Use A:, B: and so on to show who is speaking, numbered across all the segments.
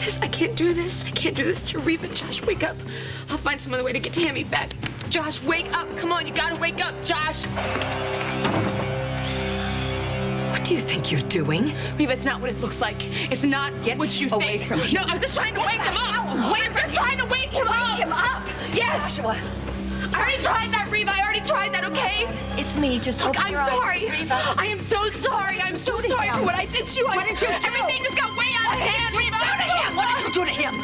A: this. I can't do this. I can't do this to Reba. Josh, wake up. I'll find some other way to get Tammy back. Josh, wake up. Come on, you gotta wake up, Josh.
B: What do you think you're doing?
A: Reba, it's not what it looks like. It's not what you
B: away
A: think.
B: from him.
A: No, I was just trying to wake him up. I'm just trying to wake him up.
B: Wake him up.
A: Yes.
B: Joshua.
A: I already tried that, Reba. I already tried that, okay?
B: It's me. Just
A: Look,
B: open
A: I'm
B: your
A: sorry.
B: eyes, Reba.
A: I am so sorry. I'm so sorry for what I did to you.
B: What did you do?
A: Everything just got way out of hand, Reba.
B: What did you do to him?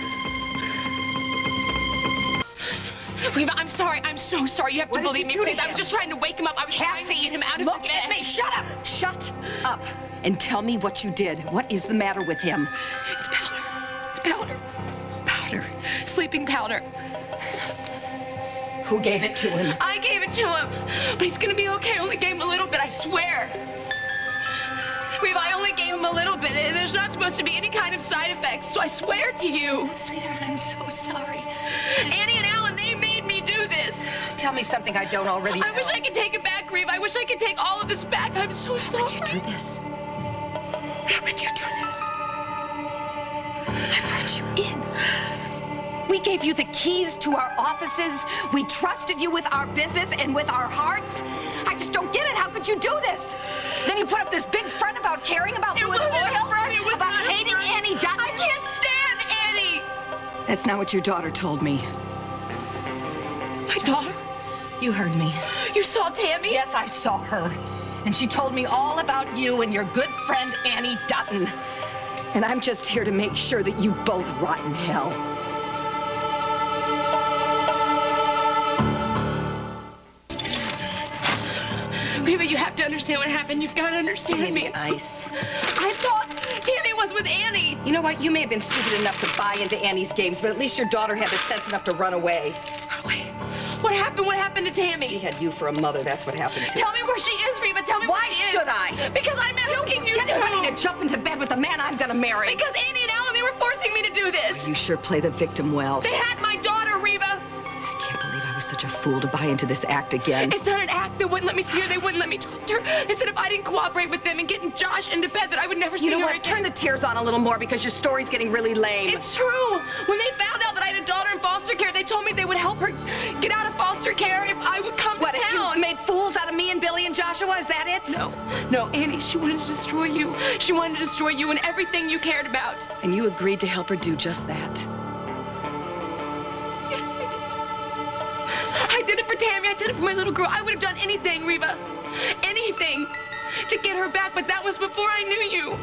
A: Reba, I'm sorry. I'm so sorry. You have to believe me, please. I was just trying to wake him up. I was trying to
B: Cassie,
A: get him out of
B: look
A: the bed.
B: at me. Shut up. Shut up. And tell me what you did. What is the matter with him?
A: It's powder. It's powder.
B: Powder.
A: Sleeping powder.
B: Who gave it to him?
A: I gave it to him. But he's gonna be okay. I only gave him a little bit, I swear. Reba, I only gave him a little bit. And there's not supposed to be any kind of side effects, so I swear to you.
B: Sweetheart, I'm so sorry.
A: Annie and Alan, they made me do this.
B: Tell me something I don't already know.
A: I wish I could take it back, Reba. I wish I could take all of this back. I'm so sorry.
B: How could you do this? How could you do this? I brought you in. We gave you the keys to our offices. We trusted you with our business and with our hearts. I just don't get it. How could you do this? Then you put up this big front about caring about Louis Boyle, about hating Annie Dutton.
A: I can't stand Annie.
B: That's not what your daughter told me.
A: My daughter?
B: You heard me.
A: You saw Tammy?
B: Yes, I saw her. And she told me all about you and your good friend, Annie Dutton. And I'm just here to make sure that you both rot in hell.
A: Reba, you have to understand what happened. You've got to understand me.
B: Ice.
A: I thought Tammy was with Annie.
B: You know what? You may have been stupid enough to buy into Annie's games, but at least your daughter had the sense enough to run away.
A: Run away? What happened? What happened to Tammy?
B: She had you for a mother. That's what happened to her.
A: Tell me where she is, Reba. Tell me
B: Why
A: where she is.
B: should I?
A: Because I'm asking you
B: Get ready to jump into bed with the man I'm gonna marry.
A: Because Annie and Alan, they were forcing me to do this.
B: You sure play the victim well.
A: They had my daughter, Reba.
B: I can't believe I was such a fool to buy into this act again.
A: It's not an act. They wouldn't let me see her. They wouldn't let me talk to her. They said if I didn't cooperate with them and getting Josh into bed, that I would never see her
B: You know what?
A: again.
B: Turn the tears on a little more because your story's getting really lame.
A: It's true. When they found out that I had a daughter in foster care, they told me they would help her get out of foster care if I would come to
B: What, if
A: town.
B: you made fools out of me and Billy and Joshua? Is that it?
A: No, Annie, she wanted to destroy you. She wanted to destroy you and everything you cared about.
B: And you agreed to help her do just that.
A: Yes, I did. I did it for Tammy. I did it for my little girl. I would have done anything, Reba. Anything to get her back, but that was before I knew you.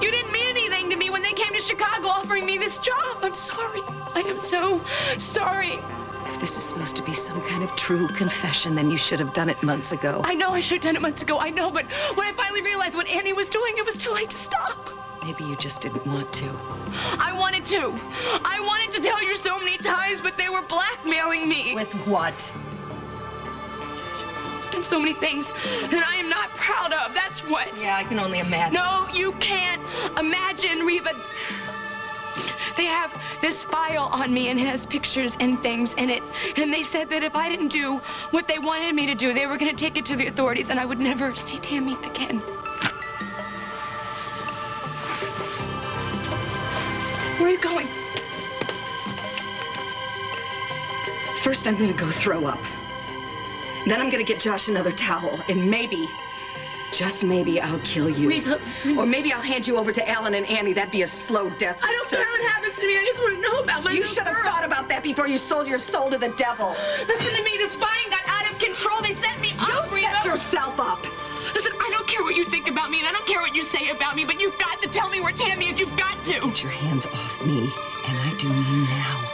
A: You didn't mean anything to me when they came to Chicago offering me this job. I'm sorry. I am so sorry.
B: If this is supposed to be some kind of true confession, then you should have done it months ago.
A: I know I should have done it months ago. I know, but when I finally realized what Annie was doing, it was too late to stop.
B: Maybe you just didn't want to.
A: I wanted to. I wanted to tell you so many times, but they were blackmailing me.
B: With what?
A: And so many things that I am not proud of. That's what.
B: Yeah, I can only imagine.
A: No, you can't imagine, Reba. They have this file on me and it has pictures and things in it. And they said that if I didn't do what they wanted me to do, they were going to take it to the authorities and I would never see Tammy again. Where are you going?
B: First, I'm going to go throw up. Then I'm going to get Josh another towel. And maybe, just maybe, I'll kill you.
A: Reba.
B: Or maybe I'll hand you over to Alan and Annie. That'd be a slow death.
A: I don't care what happens to me. I just want to know about my
B: You
A: little
B: should have
A: girl.
B: thought about that before you sold your soul to the devil.
A: Listen to me. This fighting got out of control. They set me up,
B: You
A: Reba.
B: set yourself up.
A: Listen, I don't care what you think about me, and I don't care what you say about me, but you've got to tell me where Tammy is. You've got to.
B: Get your hands off me, and I do mean now.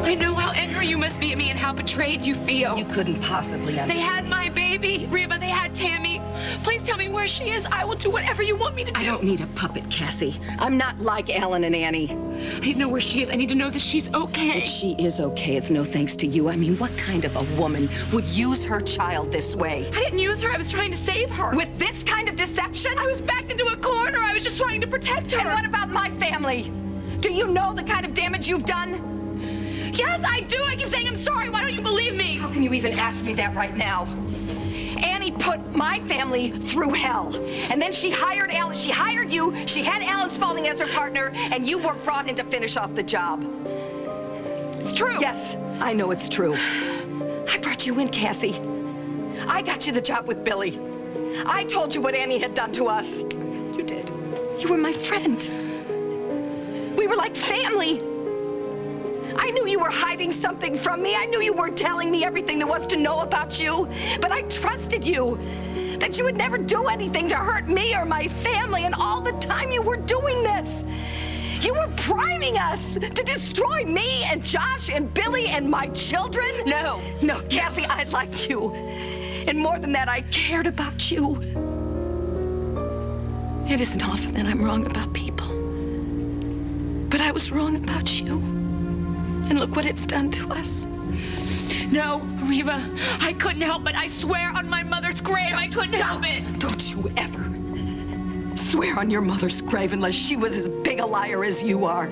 A: I know how angry you must be at me and how betrayed you feel.
B: You couldn't possibly understand.
A: They had my baby, Reba. They had Tammy. Please tell me where she is. I will do whatever you want me to do.
B: I don't need a puppet, Cassie. I'm not like Alan and Annie.
A: I need to know where she is. I need to know that she's okay.
B: If she is okay, it's no thanks to you. I mean, what kind of a woman would use her child this way?
A: I didn't use her. I was trying to save her.
B: With this kind of deception?
A: I was backed into a corner. I was just trying to protect her.
B: And what about my family? Do you know the kind of damage you've done?
A: Yes, I do. I keep saying I'm sorry. Why don't you believe me?
B: How can you even ask me that right now? Annie put my family through hell. And then she hired Alan. She hired you. She had Alan Spaulding as her partner, and you were brought in to finish off the job.
A: It's true.
B: Yes, I know it's true. I brought you in, Cassie. I got you the job with Billy. I told you what Annie had done to us.
A: You did.
B: You were my friend. We were like family. I knew you were hiding something from me. I knew you weren't telling me everything there was to know about you. But I trusted you. That you would never do anything to hurt me or my family. And all the time you were doing this. You were priming us to destroy me and Josh and Billy and my children. No, Cassie, I liked you. And more than that, I cared about you. It isn't often that I'm wrong about people. But I was wrong about you. And look what it's done to us.
A: No, Reva, I couldn't help it. I swear on my mother's grave, I couldn't help it.
B: Don't you ever swear on your mother's grave unless she was as big a liar as you are.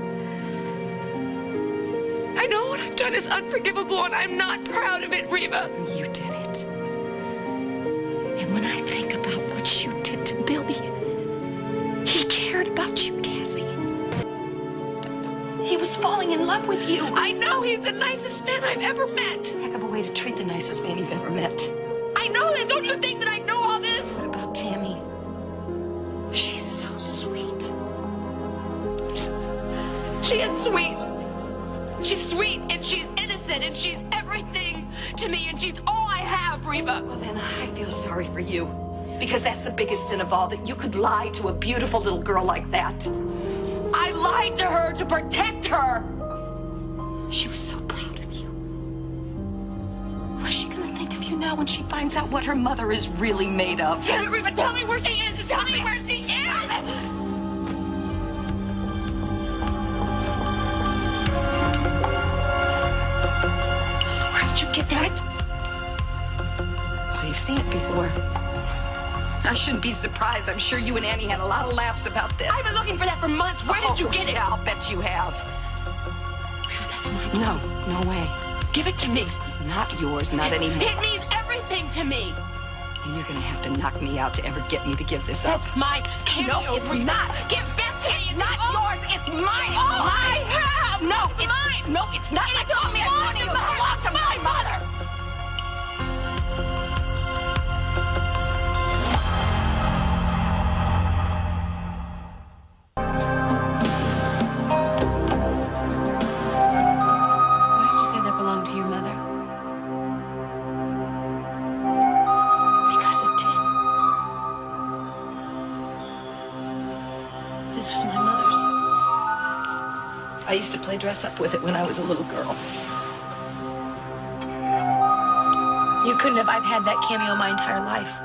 A: I know what I've done is unforgivable, and I'm not proud of it, Reva.
B: You did it. And when I think about what you did to Billy, he cared about you, Cassie. He was falling in love with you.
A: I know he's the nicest man I've ever met.
B: Heck of a way to treat the nicest man you've ever met.
A: I know this. Don't you think that I know all this?
B: What about Tammy? She's so sweet.
A: She is sweet. She's sweet, and she's innocent, and she's everything to me, and she's all I have, Reva.
B: Well, then I feel sorry for you. Because that's the biggest sin of all, that you could lie to a beautiful little girl like that.
A: I lied to her to protect her.
B: She was so proud of you. What is she gonna think of you now when she finds out what her mother is really made of?
A: Tell me, Reva, tell me where she is. Tell me where she is.
B: Where did you get that? So you've seen it before. I shouldn't be surprised. I'm sure you and Annie had a lot of laughs about this.
A: I've been looking for that for months. Where did you get it?
B: Yeah, I'll bet you have.
A: That's mine.
B: No way.
A: Give it to me.
B: It's not yours, not anymore.
A: It means everything to me.
B: And you're gonna have to knock me out to ever get me to give this up.
A: That's my cameo.
B: No, it's not.
A: Give back to me.
B: It's not yours. It's mine.
A: All I have.
B: No,
A: it's mine.
B: No, it's not.
A: It
B: told me it belonged to my mother.
A: Why did you say that belonged to your mother?
B: Because it did. This was my mother's. I used to play dress up with it when I was a little girl.
A: You couldn't have. I've had that cameo my entire life.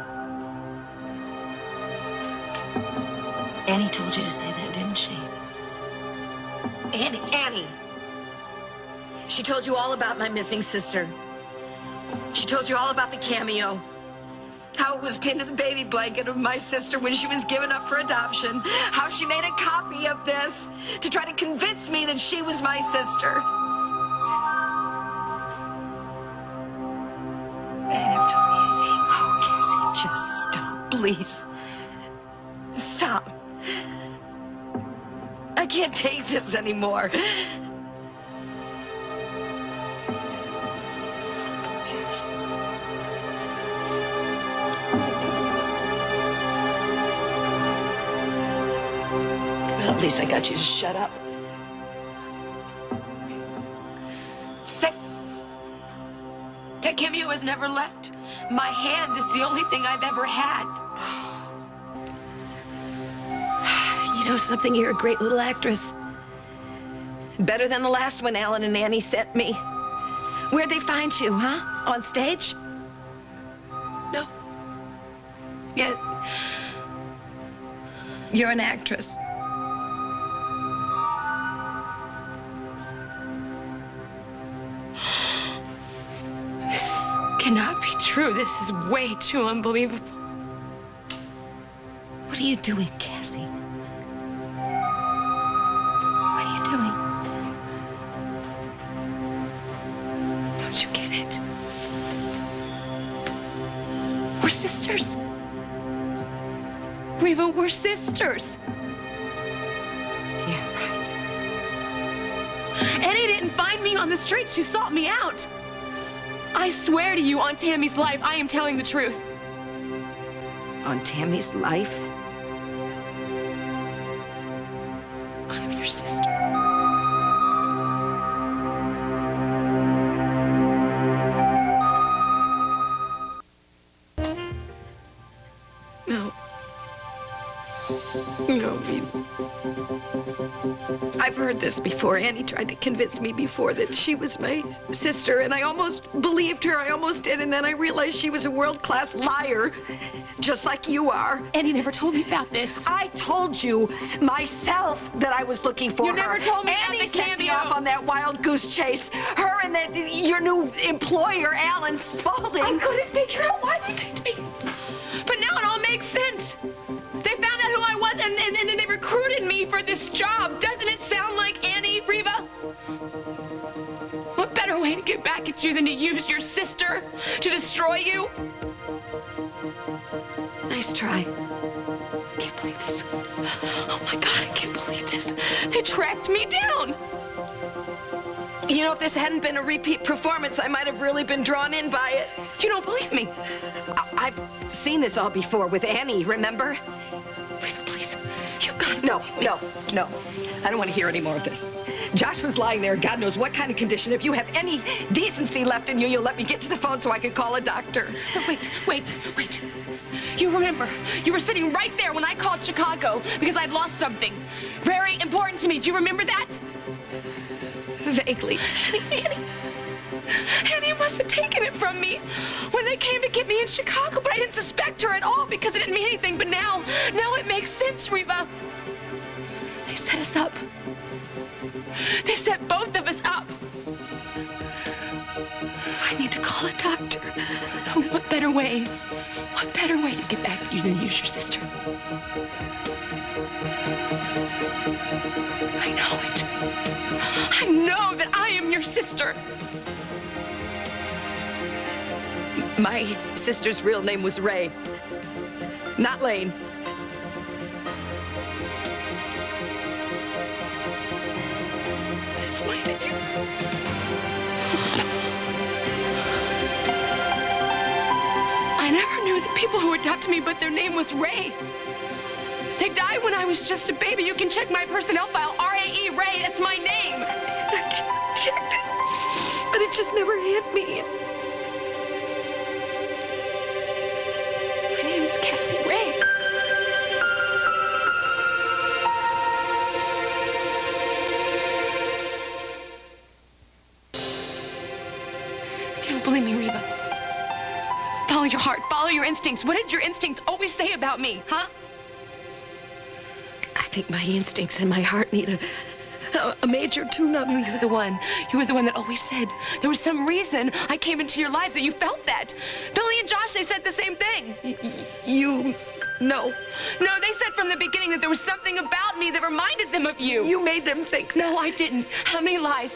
B: Annie told you to say that, didn't she? Annie. She told you all about my missing sister. She told you all about the cameo. How it was pinned to the baby blanket of my sister when she was given up for adoption. How she made a copy of this to try to convince me that she was my sister. Annie never told me anything. Oh, Cassie, just stop, please. Stop. I can't take this anymore. Well, at least I got you to shut up.
A: That cameo has never left my hands. It's the only thing I've ever had.
B: You know something? You're a great little actress. Better than the last one Alan and Annie sent me. Where'd they find you, huh? On stage?
A: No. Yeah.
B: You're an actress.
A: This cannot be true. This is way too unbelievable.
B: What are you doing, Cassie? What are you doing?
A: Don't you get it? We're sisters. Reva, we're sisters.
B: Yeah, right.
A: Annie didn't find me on the street. She sought me out. I swear to you on Tammy's life, I am telling the truth.
B: On Tammy's life?
A: I'm your sister. No. No, Reva. I've heard this before. Annie tried to convince me before that she was my sister, and I almost believed her. I almost did, and then I realized she was a world-class liar, just like you are. Annie never told me about this.
B: I told you myself that I was looking for her.
A: You never told me about
B: Annie
A: the
B: sent me
A: cameo.
B: off on that wild goose chase. Her and your new employer, Alan Spaulding.
A: I couldn't figure out why they picked me. But now it all makes sense. They found out who I was, and then they recruited me for this job. Doesn't it sound like Annie, Reva? What better way to get back at you than to use your sister to destroy you?
B: Nice try.
A: I can't believe this. Oh my God, I can't believe this. They tracked me down.
B: You know, if this hadn't been a repeat performance, I might have really been drawn in by it.
A: You don't believe me?
B: I've seen this all before with Annie, remember?
A: Reva, please. You've got to
B: No,
A: believe me.
B: no. I don't want to hear any more of this. Josh was lying there, God knows what kind of condition. If you have any decency left in you, you'll let me get to the phone so I can call a doctor.
A: Wait. You remember, you were sitting right there when I called Chicago because I'd lost something very important to me. Do you remember that?
B: Vaguely.
A: Annie must have taken it from me when they came to get me in Chicago, but I didn't suspect her at all because it didn't mean anything. But now it makes sense, Reva. They set us up. They set both of us up. I need to call a doctor. What better way to get back at you than use your sister? I know it. I know that I am your sister.
B: My sister's real name was Ray, not Lane.
A: That's my name. I never knew the people who adopted me, but their name was Ray. They died when I was just a baby. You can check my personnel file. R-A-E, Ray, that's my name. I checked it, but it just never hit me. My name is Cassie Ray. You don't believe me, Reva? Follow your heart. Follow your instincts. What did your instincts always say about me, huh?
B: I think my instincts and my heart need a major tune-up.
A: You were the one. You were the one that always said there was some reason I came into your lives, that you felt that. Billy and Josh, they said the same thing.
B: You know.
A: No, they said from the beginning that there was something about me that reminded them of you.
B: You made them think.
A: No, I didn't. How many lies?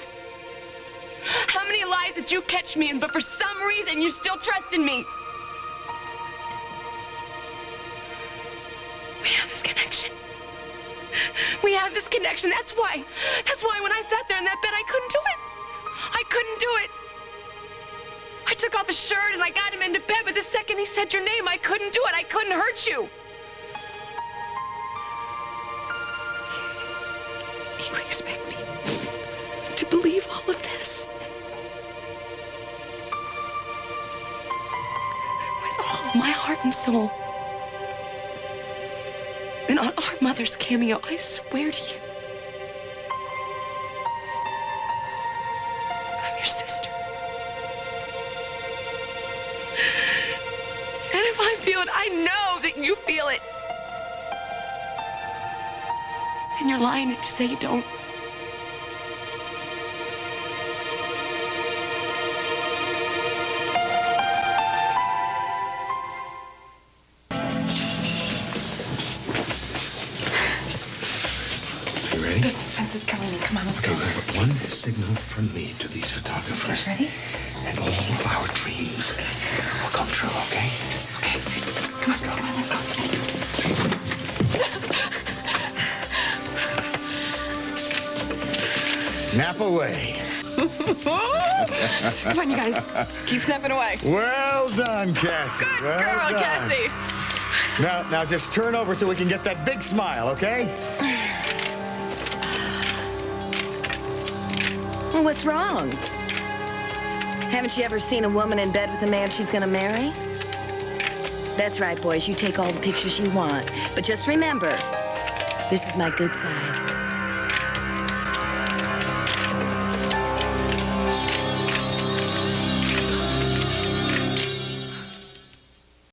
A: How many lies did you catch me in, but for some reason you still trusted me? We have this connection. We have this connection. That's why when I sat there in that bed, I couldn't do it. I couldn't do it. I took off his shirt and I got him into bed, but the second he said your name, I couldn't do it. I couldn't hurt you. You expect me to believe all of this? With all of my heart and soul. And on our mother's cameo, I swear to you, I'm your sister. And if I feel it, I know that you feel it. Then you're lying if you say you don't.
C: Ready?
A: The suspense is killing me. Come on, let's go.
C: Okay, one signal from me to these photographers.
A: Ready?
C: And all of our dreams will come true, okay? Okay.
D: Snap away.
A: Come on, you guys. Keep snapping away.
D: Well done, Cassie.
A: Good
D: well
A: girl,
D: done.
A: Cassie.
D: Now just turn over so we can get that big smile, okay?
B: Well, what's wrong? Haven't you ever seen a woman in bed with a man she's gonna marry? That's right, boys. You take all the pictures you want. But just remember, this is my good side.